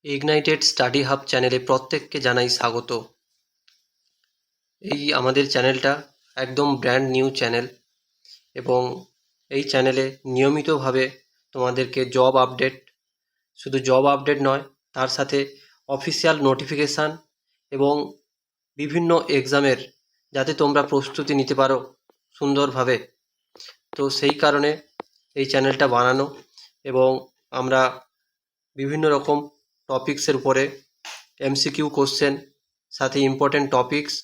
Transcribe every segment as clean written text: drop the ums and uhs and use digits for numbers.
Ignited study hub চ্যানেলে প্রত্যেককে জানাই স্বাগত। এই আমাদের চ্যানেলটা একদম ব্র্যান্ড নিউ চ্যানেল এবং এই চ্যানেলে নিয়মিতভাবে তোমাদেরকে জব আপডেট, শুধু জব আপডেট নয়, তার সাথে অফিসিয়াল নোটিফিকেশান এবং বিভিন্ন এক্সামের যাতে তোমরা প্রস্তুতি নিতে পারো সুন্দরভাবে। তো সেই কারণে এই চ্যানেলটা বানানো এবং আমরা বিভিন্ন রকম টপিক্সের উপরে এমসিকিউ কোশ্চেন, সাথে ইম্পর্টেন্ট টপিকস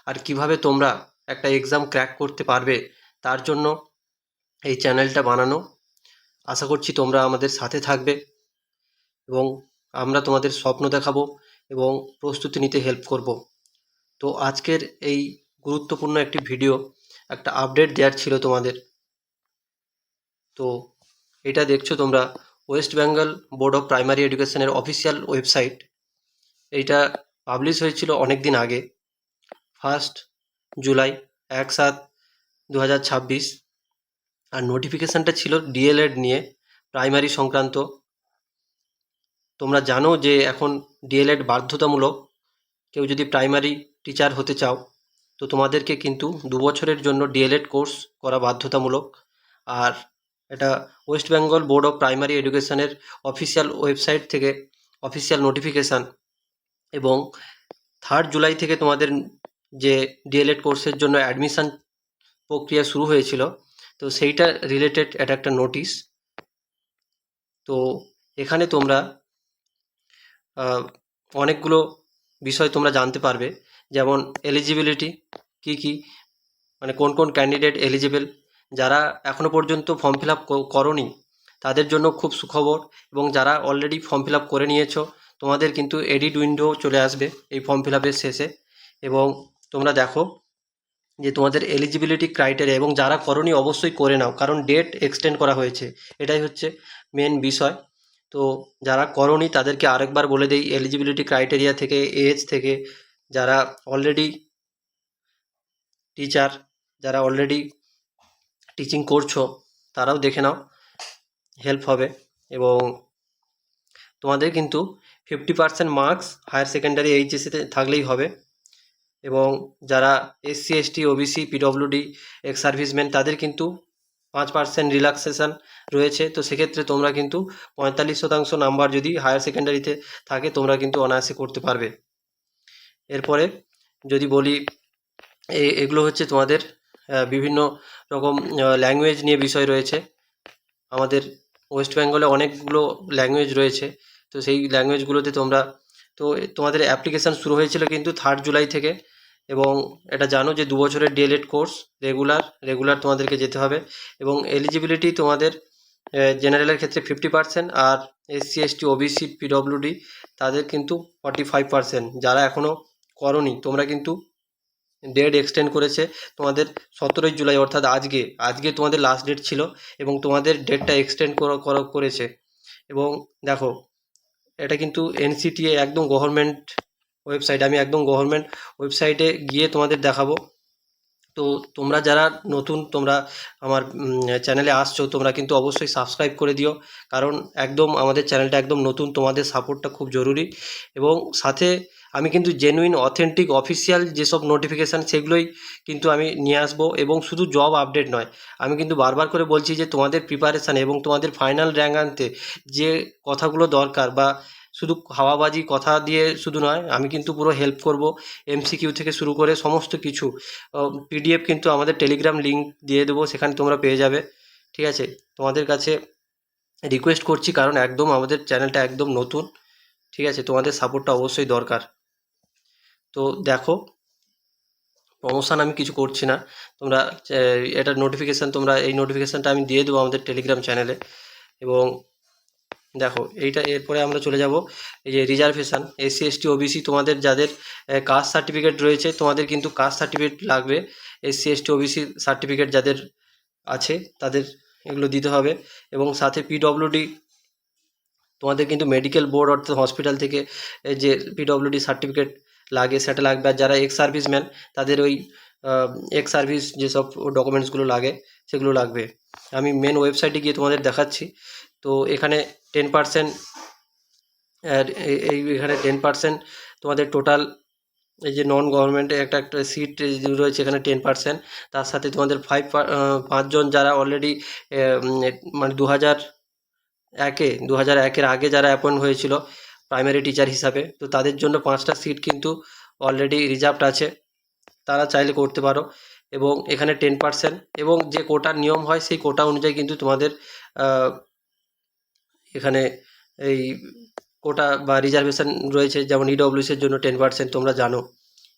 আর কিভাবে তোমরা একটা এক্সাম ক্র্যাক করতে পারবে তার জন্য এই চ্যানেলটা বানানো। আশা করছি তোমরা আমাদের সাথে থাকবে এবং আমরা তোমাদের স্বপ্ন দেখাবো এবং প্রস্তুতি নিতে হেল্প করব। তো আজকের এই গুরুত্বপূর্ণ একটি ভিডিও, একটা আপডেট দেওয়ার ছিল তোমাদের। তো এটা দেখছো তোমরা West Bengal board of primary এডুকেশনের অফিসিয়াল ওয়েবসাইট। এইটা পাবলিশ হয়েছিল অনেক দিন আগে, 1 জুলাই 1/7/2026। আর নোটিফিকেশানটা ছিল ডিএলএড নিয়ে, প্রাইমারি সংক্রান্ত। তোমরা জানো যে এখন ডিএলএড বাধ্যতামূলক। কেউ যদি প্রাইমারি টিচার হতে চাও তো তোমাদেরকে কিন্তু 2 বছরের জন্য ডিএলএড কোর্স করা বাধ্যতামূলক। আর এটা West Bengal board of primary এডুকেশনের অফিসিয়াল ওয়েবসাইট থেকে অফিসিয়াল নোটিফিকেশান। এবং 3 জুলাই থেকে তোমাদের যে ডিএলএড কোর্সের জন্য অ্যাডমিশান প্রক্রিয়া শুরু হয়েছিল, তো সেইটা রিলেটেড এটা একটা নোটিশ। তো এখানে তোমরা অনেকগুলো বিষয় তোমরা জানতে পারবে, যেমন এলিজিবিলিটি কী কী, মানে কোন কোন ক্যান্ডিডেট এলিজিবল। যারা এখনও পর্যন্ত ফর্ম ফিল আপ করোনি তাদের জন্য খুব সুখবর, এবং যারা অলরেডি ফর্ম ফিল আপ করে নিয়েছো তোমাদের কিন্তু এডিট উইন্ডো চলে আসবে এই ফর্ম ফিল আপের শেষে। এবং তোমরা দেখো যে তোমাদের এলিজিবিলিটি ক্রাইটেরিয়া, এবং যারা করোনি অবশ্যই করে নাও, কারণ ডেট এক্সটেন্ড করা হয়েছে, এটাই হচ্ছে মেন বিষয়। তো যারা করোনি তাদেরকে আরেকবার বলে দেই, এলিজিবিলিটি ক্রাইটেরিয়া থেকে, এজ থেকে, যারা অলরেডি টিচার, যারা অলরেডি টিচিং করছো তারাও দেখে নাও, হেল্প হবে। এবং তোমাদের কিন্তু 50% মার্কস হায়ার সেকেন্ডারি এইচএসিতে থাকলেই হবে। এবং যারা SC ST OBC PWD ex serviceman তাদের কিন্তু 5% রিল্যাক্সেশন রয়েছে। তো সেক্ষেত্রে তোমরা কিন্তু 45% নাম্বার যদি হায়ার সেকেন্ডারিতে থাকে তোমরা কিন্তু অনায়াসে করতে পারবে। এরপরে যদি বলি, এগুলো হচ্ছে তোমাদের বিভিন্ন রকম ল্যাঙ্গুয়েজ নিয়ে বিষয় রয়েছে। আমাদের ওয়েস্ট বেঙ্গলে অনেকগুলো ল্যাঙ্গুয়েজ রয়েছে, তো সেই ল্যাঙ্গুয়েজগুলোতে তোমরা, তো তোমাদের অ্যাপ্লিকেশান শুরু হয়েছিল কিন্তু 3 জুলাই থেকে। এবং এটা জানো যে 2 বছরের ডিএলএড কোর্স রেগুলার তোমাদেরকে যেতে হবে। এবং এলিজিবিলিটি তোমাদের জেনারেলের ক্ষেত্রে 50%, আর এসসি এসটি ওবিসি পিডব্লিউডি তাদের কিন্তু 45%। যারা এখনও করোনি তোমরা কিন্তু ডেট এক্সটেন্ড করেছে তোমাদের 17 জুলাই, অর্থাৎ আজকে তোমাদের লাস্ট ডেট ছিল এবং তোমাদের ডেটটা এক্সটেন্ড করেছে। এবং দেখো, এটা কিন্তু এনসিটিএ একদম গভর্নমেন্ট ওয়েবসাইট, আমি একদম গভর্নমেন্ট ওয়েবসাইটে গিয়ে তোমাদের দেখাবো। তো তোমরা যারা নতুন, তোমরা আমার চ্যানেলে আসছো, তোমরা কিন্তু অবশ্যই সাবস্ক্রাইব করে দিও, কারণ একদম আমাদের চ্যানেলটা একদম নতুন, তোমাদের সাপোর্টটা খুব জরুরি। এবং সাথে আমি কিন্তু জেনুইন অথেন্টিক অফিসিয়াল যেসব নোটিফিকেশান সেগুলোই কিন্তু আমি নিয়ে আসবো। এবং শুধু জব আপডেট নয়, আমি কিন্তু বারবার করে বলছি যে তোমাদের প্রিপারেশান এবং তোমাদের ফাইনাল র্যাঙ্ক আনতে যে কথাগুলো দরকার, বা শুধু হাওয়াবাজি কথা দিয়ে শুধু নয়, আমি কিন্তু পুরো হেল্প করব। এমসিকিউ থেকে শুরু করে সমস্ত কিছু পিডিএফ কিন্তু আমাদের টেলিগ্রাম লিঙ্ক দিয়ে দেবো, সেখানে তোমরা পেয়ে যাবে। ঠিক আছে, তোমাদের কাছে রিকোয়েস্ট করছি, কারণ একদম আমাদের চ্যানেলটা একদম নতুন। ঠিক আছে, তোমাদের সাপোর্টটা অবশ্যই দরকার। তো দেখো, প্রমোশন আমি কিছু করছি না, তোমরা এটা নোটিফিকেশান, তোমরা এই নোটিফিকেশানটা আমি দিয়ে দেবো আমাদের টেলিগ্রাম চ্যানেলে। এবং দেখো এইটা, এরপরে আমরা চলে যাব এই যে রিজার্ভেশন, এসসি এসটি ওবিসি, তোমাদের যাদের কাস্ট সার্টিফিকেট রয়েছে তোমাদের কিন্তু কাস্ট সার্টিফিকেট লাগবে। এসসি এসটি ওবিসি সার্টিফিকেট যাদের আছে তাদের এগুলো দিতে হবে। এবং সাথে পিডব্লিউডি, তোমাদের কিন্তু মেডিকেল বোর্ড অর্থাৎ হসপিটাল থেকে যে পিডব্লিউডি সার্টিফিকেট লাগে সেটা লাগবে। আর যারা এক্স সার্ভিসম্যান তাদের ওই এক্স সার্ভিস যেসব ডকুমেন্টসগুলো লাগে সেগুলো লাগবে। আমি মেন ওয়েবসাইটে গিয়ে তোমাদের দেখাচ্ছি। তো এখানে 10% আর এখানে 10% তোমাদের টোটাল এই যে নন গভর্নমেন্টে একটা সিট রয়েছে এখানে 10%। তার সাথে তোমাদের 5জন যারা অলরেডি মানে 2001-এর আগে যারা অ্যাপয়েন্ট হয়েছিল প্রাইমারি টিচার হিসাবে, তো তাদের জন্য 5টা সিট কিন্তু অলরেডি রিজার্ভড আছে, তারা চাইলে করতে পারো। এবং এখানে 10% এবং যে কোটার নিয়ম হয় সেই কোটা অনুযায়ী কিন্তু তোমাদের এখানে এই কোটা বা রিজার্ভেশন রয়েছে। যেমন ইডব্লিউএসের জন্য 10%, তোমরা জানো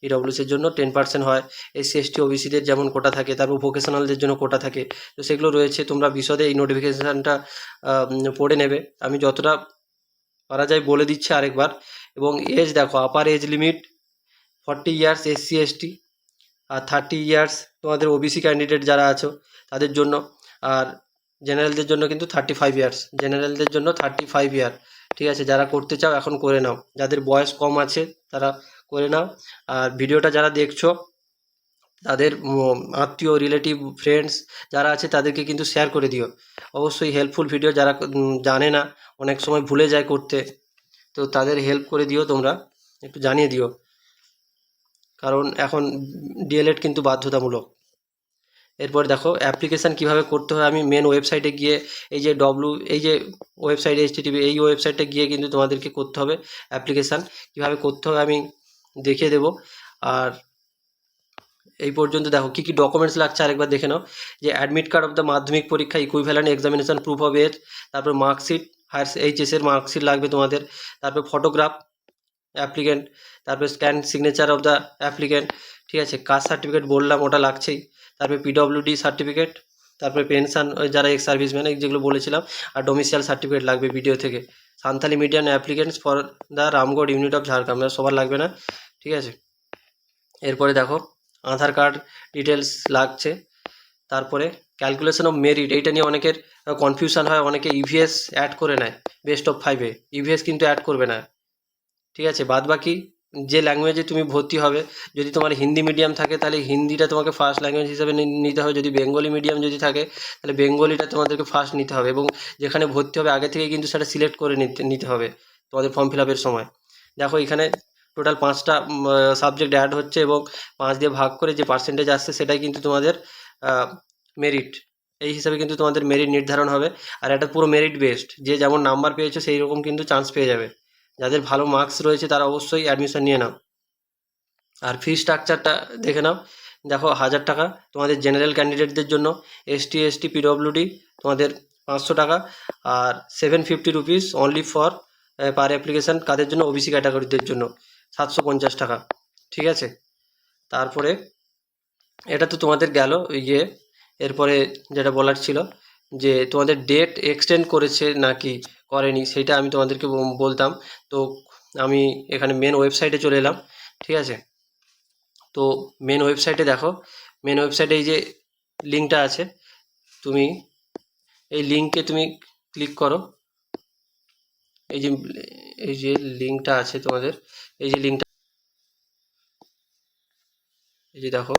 ইডব্লিউএসের জন্য 10% হয়। এসসি এসটি ওবিসিদের যেমন কোটা থাকে, তারপর ভোকেশনালদের জন্য কোটা থাকে, তো সেগুলো রয়েছে। তোমরা বিশদে এই নোটিফিকেশানটা পড়ে নেবে, আমি যতটা পারা যায় বলে দিচ্ছি আরেকবার। এবং এজ দেখো, upper age limit 40 years SC ST, আর 30 ইয়ার্স তোমাদের ওবিসি ক্যান্ডিডেট যারা আছো তাদের জন্য। আর জেনারেলদের জন্য কিন্তু 35 ইয়ার্স, জেনারেলদের জন্য 35 ইয়ার। ঠিক আছে, যারা করতে চাও এখন করে নাও, যাদের বয়স কম আছে তারা করে নাও। আর ভিডিওটা যারা দেখছো তাদের আত্মীয় রিলেটিভ ফ্রেন্ডস যারা আছে তাদেরকে কিন্তু শেয়ার করে দিও। অবশ্যই হেল্পফুল ভিডিও, যারা জানে না, অনেক সময় ভুলে যায় করতে, তো তাদের হেল্প করে দিও, তোমরা একটু জানিয়ে দিও, কারণ এখন ডিএলএড কিন্তু বাধ্যতামূলক। এরপর দেখো অ্যাপ্লিকেশান কিভাবে করতে হয়, আমি মেন ওয়েবসাইটে গিয়ে এই যে ওয়েবসাইট HTTP এই ওয়েবসাইটে গিয়ে কিন্তু তোমাদেরকে করতে হবে অ্যাপ্লিকেশান। কিভাবে করতে হবে আমি দেখিয়ে দেবো। আর এই পর্যন্ত দেখো কী কী ডকুমেন্টস লাগছে আরেকবার দেখে নাও। যে admit card of the Madhyamik পরীক্ষা, equivalent examination proof of age, তারপর মার্কশিট, এইচএসের মার্কশিট লাগবে তোমাদের, তারপর ফটোগ্রাফ অ্যাপ্লিকেন্ট, তারপরে scan signature of the applicant. ঠিক আছে, কাস্ট সার্টিফিকেট বললাম ওটা লাগছেই, তারপরে পিডব্লিউডি সার্টিফিকেট, তারপরে পেনশন যারা এক্স সার্ভিসম্যান যেগুলো বলেছিলাম, আর ডোমিসাইল সার্টিফিকেট লাগবে ভিডিও থেকে। Santhali medium applicants for the Ramgarh unit of Jhargram, সবার লাগবে না। ঠিক আছে, এরপরে দেখো আধার কার্ড ডিটেলস লাগছে। তারপরে ক্যালকুলেশন অফ মেরিট, এইটা নিয়ে অনেকের কনফিউশন হয়, অনেকে ইভিএস অ্যাড করে নেয় বেস্ট অফ 5-এ, ইভিএস কিন্তু অ্যাড করবে না। ঠিক আছে, বাদ বাকি যে ল্যাঙ্গুয়েজে তুমি ভর্তি হবে, যদি তোমার হিন্দি মিডিয়াম থাকে তাহলে হিন্দিটা তোমাকে ফার্স্ট ল্যাঙ্গুয়েজ হিসেবে নিতে হবে, যদি বেঙ্গলি মিডিয়াম যদি থাকে তাহলে বেঙ্গলিটা তোমাদেরকে ফার্স্ট নিতে হবে। এবং যেখানে ভর্তি হবে আগে থেকে কিন্তু সেটা সিলেক্ট করে নিতে হবে তোমাদের ফর্ম ফিল আপের সময়। দেখো এখানে টোটাল 5টা সাবজেক্ট অ্যাড হচ্ছে এবং 5 দিয়ে ভাগ করে যে পার্সেন্টেজ আসছে সেটাই কিন্তু তোমাদের মেরিট, এই হিসাবে কিন্তু তোমাদের মেরিট নির্ধারণ হবে। আর এটা পুরো মেরিট বেসড, যে যেমন নাম্বার পেয়েছো সেই রকম কিন্তু চান্স পেয়ে যাবে। যাদের ভালো মার্কস রয়েছে তারা অবশ্যই অ্যাডমিশন নিয়ে নাও। আর ফি স্ট্রাকচারটা দেখে নাও। দেখো 1000 টাকা তোমাদের জেনারেল ক্যান্ডিডেটদের জন্য, এসটি এসটি পিডব্লিউডি তোমাদের 500 টাকা, আর 750 rupees only for per application কাদের জন্য, ওবিসি ক্যাটাগরিদের জন্য 750 টাকা। ঠিক আছে, তারপরে এটা তো তোমাদের গেল ইয়ে। এরপরে যেটা বলার ছিল যে তোমাদের ডেট এক্সটেন্ড করেছে নাকি করেনি সেটা আমি তোমাদেরকে বলতাম। তো আমি এখানে মেন ওয়েবসাইটে চলে এলাম। ঠিক আছে, তো মেন ওয়েবসাইটে দেখো, মেন ওয়েবসাইটে এই যে লিঙ্কটা আছে, তুমি এই লিঙ্কে তুমি ক্লিক করো। এই যে লিঙ্কটা আছে তোমাদের, এই যে লিঙ্কটা, এই যে দেখো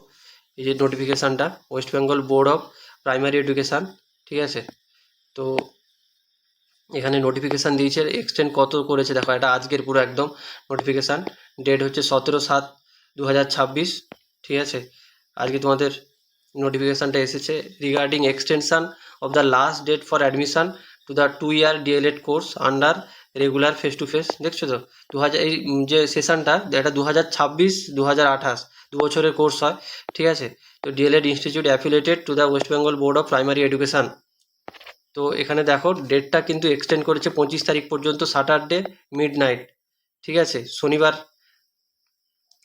এই যে নোটিফিকেশানটা, West Bengal board of primary education. ঠিক আছে, তো এখানে নোটিফিকেশান দিয়েছে, এক্সটেন্ড কত করেছে দেখো, এটা আজকের পুরো একদম নোটিফিকেশান, ডেট হচ্ছে 17/7/2026। ঠিক আছে, আজকে তোমাদের নোটিফিকেশানটা এসেছে regarding extension of the last date for admission to the 2-year DElEd course under regular face to face. দেখছো তো এই যে সেশনটা, এটা 2026-2028 দু বছরের কোর্স হয়। ঠিক আছে, তো DElEd institute affiliated to the West Bengal board of primary education. তো এখানে দেখো ডেটটা কিন্তু এক্সটেন্ড করেছে 25 তারিখ পর্যন্ত, স্যাটারডে মিডনাইট। ঠিক আছে, শনিবার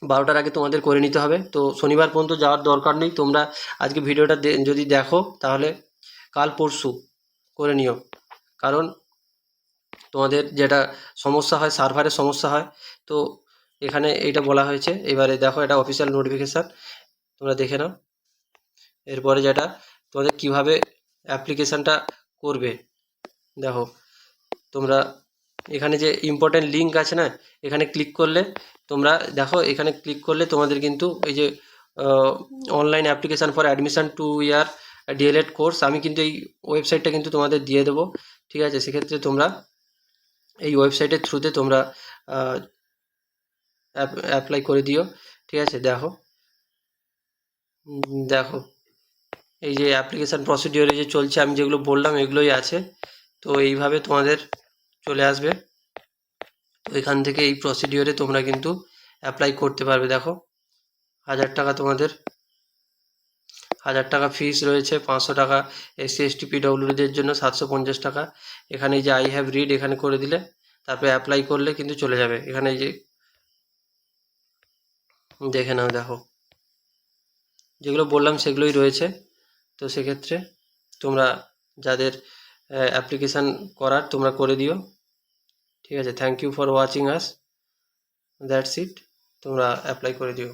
12টার আগে তোমাদের করে নিতে হবে। তো শনিবার পর্যন্ত যাওয়ার দরকার নেই, তোমরা আজকে ভিডিওটা যদি দেখো তাহলে কাল পরশু করে নিও, কারণ তোমাদের যেটা সমস্যা হয়, সার্ভারের সমস্যা হয়। তো এখানে এইটা বলা হয়েছে। এবারে দেখো এটা অফিসিয়াল নোটিফিকেশান, তোমরা দেখে নাও। এরপরে যেটা তোমাদের কিভাবে অ্যাপ্লিকেশানটা করবে, দেখো তোমরা এখানে যে ইম্পর্টেন্ট লিঙ্ক আছে না, এখানে ক্লিক করলে তোমরা দেখো, এখানে ক্লিক করলে তোমাদের কিন্তু এই যে online application for admission 2-year DElEd course, আমি কিন্তু এই ওয়েবসাইটটা কিন্তু তোমাদের দিয়ে দেবো। ঠিক আছে, সেক্ষেত্রে তোমরা এই ওয়েবসাইটের থ্রুতে তোমরা অ্যাপ্লাই করে দিও। ঠিক আছে, দেখো দেখো এই যে অ্যাপ্লিকেশান প্রসিডিওরে যে চলছে, আমি যেগুলো বললাম এগুলোই আছে। তো এইভাবে তোমাদের চলে আসবে। তো এখান থেকে এই প্রসিডিওরে তোমরা কিন্তু অ্যাপ্লাই করতে পারবে। দেখো 1000 টাকা তোমাদের 1000 টাকা ফিস রয়েছে, 500 টাকা SC ST PWDদের জন্য, 750 টাকা। এখানে এই যে আই হ্যাভ রিড এখানে করে দিলে তারপরে অ্যাপ্লাই করলে কিন্তু চলে যাবে। এখানে এই যে দেখে নাও, দেখো যেগুলো বললাম সেগুলোই রয়েছে। তো সেক্ষেত্রে তোমরা যাদের অ্যাপ্লিকেশান করার তোমরা করে দিও। ঠিক আছে, thank you for watching us, that's it, তোমরা অ্যাপ্লাই করে দিও।